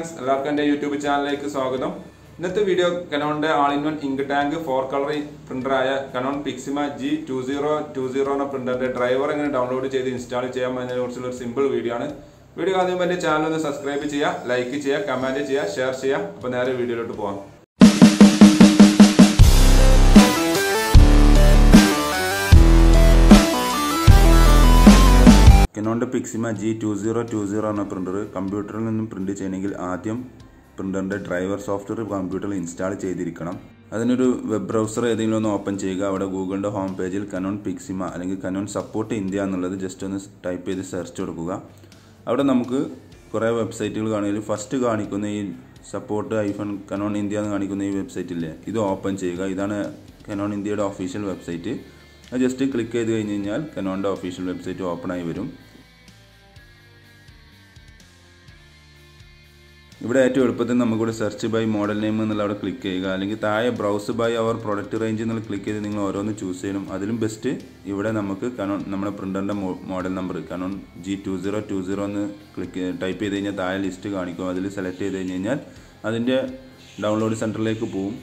friends, welcome to the YouTube channel. In this video, Canon all-in-one ink tank 4-color printer Canon Pixma G2020 printer driver download and install a simple video. Video on channel subscribe, like, comment, share, video. Canon Pixma G2020 printer computer print channel ആദ്യം printer driver software computer install ചെയ്തിരിക്കണം. അതിനൊരു web browser ഏതെങ്കിലും ഒന്ന് open ചെയ്യുക. അവിടെ ഗൂഗിളിന്റെ home പേജിൽ Canon Pixma അല്ലെങ്കിൽ Canon support India എന്നുള്ളത് ജസ്റ്റ് ഒന്ന് ടൈപ്പ് ചെയ്ത് സെർച്ച് കൊടുക്കുക. അവിടെ നമുക്ക് കുറേ വെബ്സൈറ്റുകൾ കാണുകയും ഫസ്റ്റ് കാണിക്കുന്ന ഈ support Canon India എന്ന് കാണിക്കുന്ന ഈ വെബ്സൈറ്റ് ഇല്ലേ ഇത് ഓപ്പൺ ചെയ്യുക. ഇതാണ് Canon Indiaയുടെ ഒഫീഷ്യൽ വെബ്സൈറ്റ്. just click ചെയ്തു കഴിഞ്ഞാൽ Canon's official website open ആയി വരും. ഇവിടെ ഏറ്റവും എളുപ്പത്തിൽ നമുക്ക് സെർച്ച് ബൈ മോഡൽ നെയിം എന്നുള്ള അവിടെ ക്ലിക്ക് ചെയ്യുക. അല്ലെങ്കിൽ താഴെ browse by our product range എന്നുള്ള ക്ലിക്ക് ചെയ്ത് നിങ്ങൾ ഓരോന്ന് ചൂസ് ചെയ്യണം. അതിലും ബെസ്റ്റ് ഇവിടെ നമുക്ക് Canon നമ്മുടെ പ്രിന്ററിന്റെ മോഡൽ നമ്പർ Canon G2020 എന്ന് ടൈപ്പ് ചെയ്ത് കഴിഞ്ഞാൽ താഴെ ലിസ്റ്റ് കാണിക്കും. അതിൽ സെലക്ട് ചെയ്ത് കഴിഞ്ഞാൽ അതിന്റെ ഡൗൺലോഡ് സെന്ററിലേക്ക് പോകും.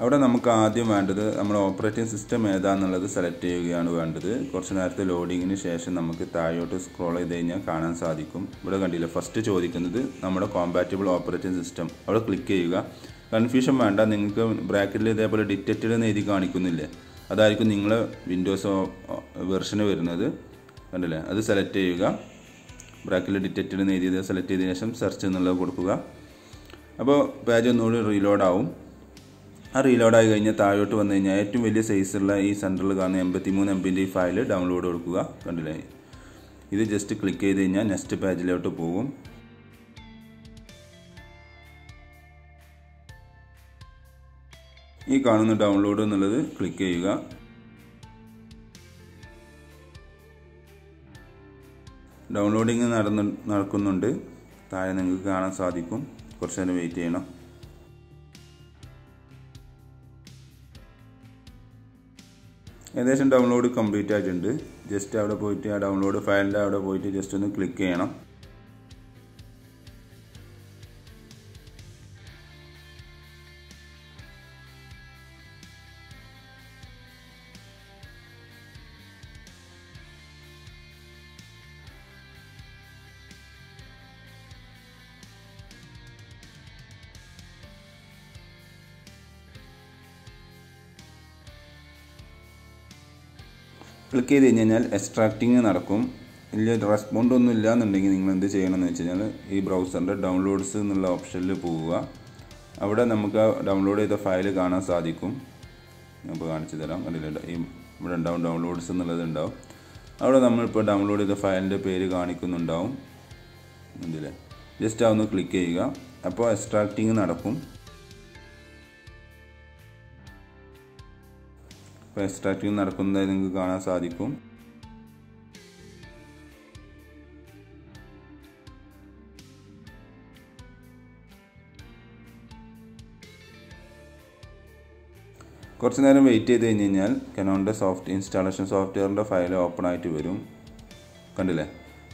അവിടെ നമുക്ക് ആദ്യം വേണ്ടത് നമ്മുടെ ഓപ്പറേറ്റിംഗ് സിസ്റ്റം ഏതാണെന്നുള്ളത് സെലക്ട് ചെയ്യുകയാണ് വേണ്ടത്. കുറച്ച് നേരത്തെ ലോഡിങ്ങിന് ശേഷം നമുക്ക് താഴോട്ട് സ്ക്രോൾ ചെയ്ത് കഴിഞ്ഞാൽ കാണാൻ സാധിക്കും. ഇവിടെ കണ്ടില്ല ഫസ്റ്റ് ചോദിക്കുന്നത് നമ്മുടെ കോമ്പാറ്റബിൾ ഓപ്പറേറ്റിംഗ് സിസ്റ്റം. അവിടെ ക്ലിക്ക് ചെയ്യുക. കൺഫ്യൂഷൻ വേണ്ട, നിങ്ങൾക്ക് ബ്രാക്കറ്റിൽ ഇതേപോലെ ഡിറ്റക്റ്റഡ് എന്ന് എഴുതി കാണിക്കുന്നില്ലേ അതായിരിക്കും നിങ്ങളെ വിൻഡോസ് വെർഷന് വരുന്നത്. കണ്ടില്ലേ അത് സെലക്ട് ചെയ്യുക. ബ്രാക്കറ്റിൽ ഡിറ്റക്റ്റഡ് എന്ന് എഴുതിയത് സെലക്ട് ചെയ്തതിനു ശേഷം സെർച്ച് എന്നുള്ളത് കൊടുക്കുക. അപ്പോൾ പേജ് ഒന്നുകൂടി റീലോഡ് ആവും. ആ റീലോഡ് ആയി കഴിഞ്ഞാൽ താഴോട്ട് വന്നു കഴിഞ്ഞാൽ ഏറ്റവും വലിയ സൈസുള്ള ഈ സെൻറ്ററിൽ കാണുന്ന 83 MB ഈ ഫയൽ ഡൗൺലോഡ് കൊടുക്കുക. കണ്ടില്ലേ ഇത് ജസ്റ്റ് ക്ലിക്ക് ചെയ്ത് കഴിഞ്ഞാൽ നെക്സ്റ്റ് പേജിലോട്ട് പോകും. ഈ കാണുന്ന ഡൗൺലോഡ് എന്നുള്ളത് ക്ലിക്ക് ചെയ്യുക. ഡൗൺലോഡിങ് നടക്കുന്നുണ്ട്. താഴെ നിങ്ങൾക്ക് കാണാൻ സാധിക്കും. കുറച്ച് നേരം വെയിറ്റ് ചെയ്യണം. ഏകദേശം ഡൗൺലോഡ് കംപ്ലീറ്റ് ആയിട്ടുണ്ട്. ജസ്റ്റ് അവിടെ പോയിട്ട് ആ ഡൗൺലോഡ് ഫയലിൻ്റെ അവിടെ പോയിട്ട് ജസ്റ്റ് ഒന്ന് ക്ലിക്ക് ചെയ്യണം. ക്ലിക്ക് ചെയ്ത് കഴിഞ്ഞാൽ എക്സ്ട്രാക്റ്റിംഗ് നടക്കും. വലിയ റെസ്പോണ്ട് ഒന്നും ഇല്ല എന്നുണ്ടെങ്കിൽ നിങ്ങൾ എന്ത് ചെയ്യണമെന്ന് വെച്ച് കഴിഞ്ഞാൽ ഈ ബ്രൗസറിൻ്റെ ഡൗൺലോഡ്സ് എന്നുള്ള ഓപ്ഷനിൽ പോവുക. അവിടെ നമുക്ക് ഡൗൺലോഡ് ചെയ്ത ഫയൽ കാണാൻ സാധിക്കും. അപ്പോൾ കാണിച്ചു തരാം. കണ്ടില്ല ഈ ഇവിടെ ഉണ്ടാവും ഡൗൺലോഡ്സ് എന്നുള്ളത് ഉണ്ടാവും. അവിടെ നമ്മളിപ്പോൾ ഡൗൺലോഡ് ചെയ്ത ഫയലിൻ്റെ പേര് കാണിക്കുന്നുണ്ടാവും. കണ്ടില്ലേ ജസ്റ്റ് അതൊന്ന് ക്ലിക്ക് ചെയ്യുക. അപ്പോൾ എക്സ്ട്രാക്റ്റിംഗ് നടക്കും. എക്സ്ട്രാക്റ്റിംഗ് നടക്കുന്നതായി നിങ്ങൾക്ക് കാണാൻ സാധിക്കും. കുറച്ച് നേരം വെയിറ്റ് ചെയ്ത് കഴിഞ്ഞാൽ Canon's ഇൻസ്റ്റാളേഷൻ സോഫ്റ്റ്വെയറിൻ്റെ ഫയൽ ഓപ്പൺ ആയിട്ട് വരും. കണ്ടില്ലേ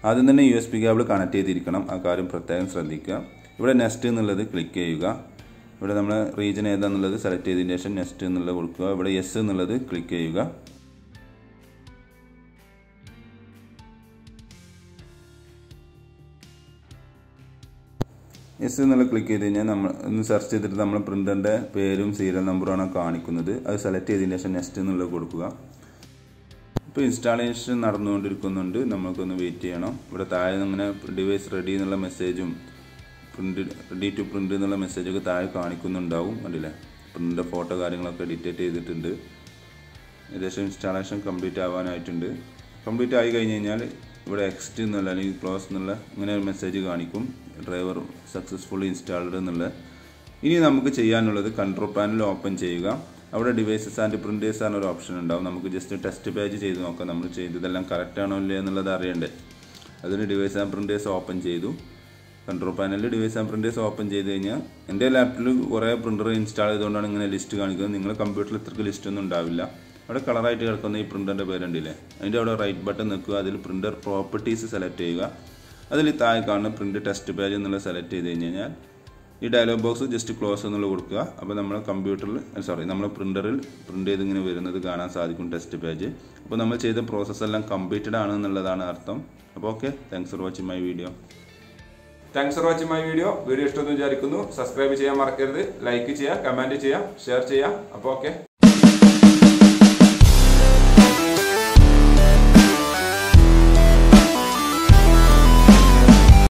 ആദ്യം തന്നെ USB കേബിൾ കണക്ട് ചെയ്തിരിക്കണം. ആ കാര്യം പ്രത്യേകം ശ്രദ്ധിക്കുക. ഇവിടെ നെക്സ്റ്റ് എന്നുള്ളത് ക്ലിക്ക് ചെയ്യുക. ഇവിടെ നമ്മൾ റീജിയൻ ഏതാണെന്നുള്ളത് സെലക്ട് ചെയ്തതിന് ശേഷം നെക്സ്റ്റ് എന്നുള്ളത് കൊടുക്കുക. ഇവിടെ യെസ് എന്നുള്ളത് ക്ലിക്ക് ചെയ്യുക. യെസ് എന്നുള്ളത് ക്ലിക്ക് ചെയ്ത് കഴിഞ്ഞാൽ നമ്മൾ ഒന്ന് സെർച്ച് ചെയ്തിട്ട് നമ്മൾ പ്രിൻ്ററിൻ്റെ പേരും സീരിയൽ നമ്പറുമാണ് കാണിക്കുന്നത്. അത് സെലക്ട് ചെയ്തതിന് ശേഷം നെക്സ്റ്റ് എന്നുള്ളത് കൊടുക്കുക. ഇപ്പോൾ ഇൻസ്റ്റാളേഷൻ നടന്നുകൊണ്ടിരിക്കുന്നുണ്ട്. നമുക്കൊന്ന് വെയിറ്റ് ചെയ്യണം. ഇവിടെ താഴെ ഇങ്ങനെ ഡിവൈസ് റെഡി എന്നുള്ള മെസ്സേജും റെഡി ടു പ്രിൻ്റ് എന്നുള്ള മെസ്സേജൊക്കെ താഴെ കാണിക്കുന്നുണ്ടാവും. കണ്ടില്ലേ പ്രിൻ്റിൻ്റെ ഫോട്ടോ കാര്യങ്ങളൊക്കെ ഡിറ്റക്റ്റ് ചെയ്തിട്ടുണ്ട്. ഏകദേശം ഇൻസ്റ്റാളേഷൻ കംപ്ലീറ്റ് ആവാനായിട്ടുണ്ട്. കംപ്ലീറ്റ് ആയി കഴിഞ്ഞ് കഴിഞ്ഞാൽ ഇവിടെ എക്സ്റ്റ് എന്നുള്ള അല്ലെങ്കിൽ ക്ലോസ് എന്നുള്ള ഇങ്ങനെ ഒരു മെസ്സേജ് കാണിക്കും. ഡ്രൈവർ സക്സസ്ഫുള്ളി ഇൻസ്റ്റാൾഡ് എന്നുള്ള. ഇനി നമുക്ക് ചെയ്യാനുള്ളത് കൺട്രോൾ പാനൽ ഓപ്പൺ ചെയ്യുക. അവിടെ ഡിവൈസസ് ആൻഡ് പ്രിൻറ്റേഴ്സ് ആണ് ഒരു ഓപ്ഷൻ ഉണ്ടാവും. നമുക്ക് ജസ്റ്റ് ടെസ്റ്റ് പേജ് ചെയ്ത് നോക്കാം. നമ്മൾ ചെയ്തതെല്ലാം കറക്റ്റ് ആണോ ഇല്ലേ എന്നുള്ളത് അറിയണ്ടേ. അതിന് ഡിവൈസ് ആൻഡ് പ്രിൻറ്റേഴ്സ് ഓപ്പൺ ചെയ്തു. കൺട്രോൾ പാനലിൽ ഡിവൈസ് ആൻഡ് പ്രിൻറ്റേഴ്സ് ഓപ്പൺ ചെയ്ത് കഴിഞ്ഞാൽ എൻ്റെ ലാപ്പിൽ കുറേ പ്രിൻ്റർ ഇൻസ്റ്റാൾ ചെയ്തുകൊണ്ടാണ് ഇങ്ങനെ ലിസ്റ്റ് കാണിക്കുന്നത്. നിങ്ങളുടെ കമ്പ്യൂട്ടറിൽ ഇത്രയ്ക്ക് ലിസ്റ്റ് ഒന്നും ഉണ്ടാവില്ല. അവിടെ കളറായിട്ട് കിടക്കുന്ന ഈ പ്രിൻ്ററിൻ്റെ പേരുണ്ടല്ലേ അതിൻ്റെ അവിടെ റൈറ്റ് ബട്ടൺ നിൽക്കുക. അതിൽ പ്രിൻ്റർ പ്രോപ്പർട്ടീസ് സെലക്ട് ചെയ്യുക. അതിൽ താഴെ കാണുന്ന പ്രിൻ്റ് ടെസ്റ്റ് പേജ് എന്നുള്ളത് സെലക്ട് ചെയ്ത് കഴിഞ്ഞാൽ ഈ ഡയലോഗ് ബോക്സ് ജസ്റ്റ് ക്ലോസ് എന്നുള്ള കൊടുക്കുക. അപ്പോൾ നമ്മൾ കമ്പ്യൂട്ടറിൽ നമ്മൾ പ്രിൻ്ററിൽ പ്രിൻ്റ് ചെയ്ത് ഇങ്ങനെ വരുന്നത് കാണാൻ സാധിക്കും ടെസ്റ്റ് പേജ്. അപ്പോൾ നമ്മൾ ചെയ്ത പ്രോസസ്സ് എല്ലാം കംപ്ലീറ്റഡ് ആണ് എന്നുള്ളതാണ് അർത്ഥം. അപ്പോൾ okay, thanks for watching my video. Video ഇഷ്ടമെന്ന് വിചാരിക്കുന്നു. സബ്സ്ക്രൈബ് ചെയ്യാൻ മറക്കരുത്, ലൈക്ക് ചെയ്യുക, കമൻറ്റ് ചെയ്യുക, ഷെയർ ചെയ്യുക. അപ്പോൾ ഓക്കെ.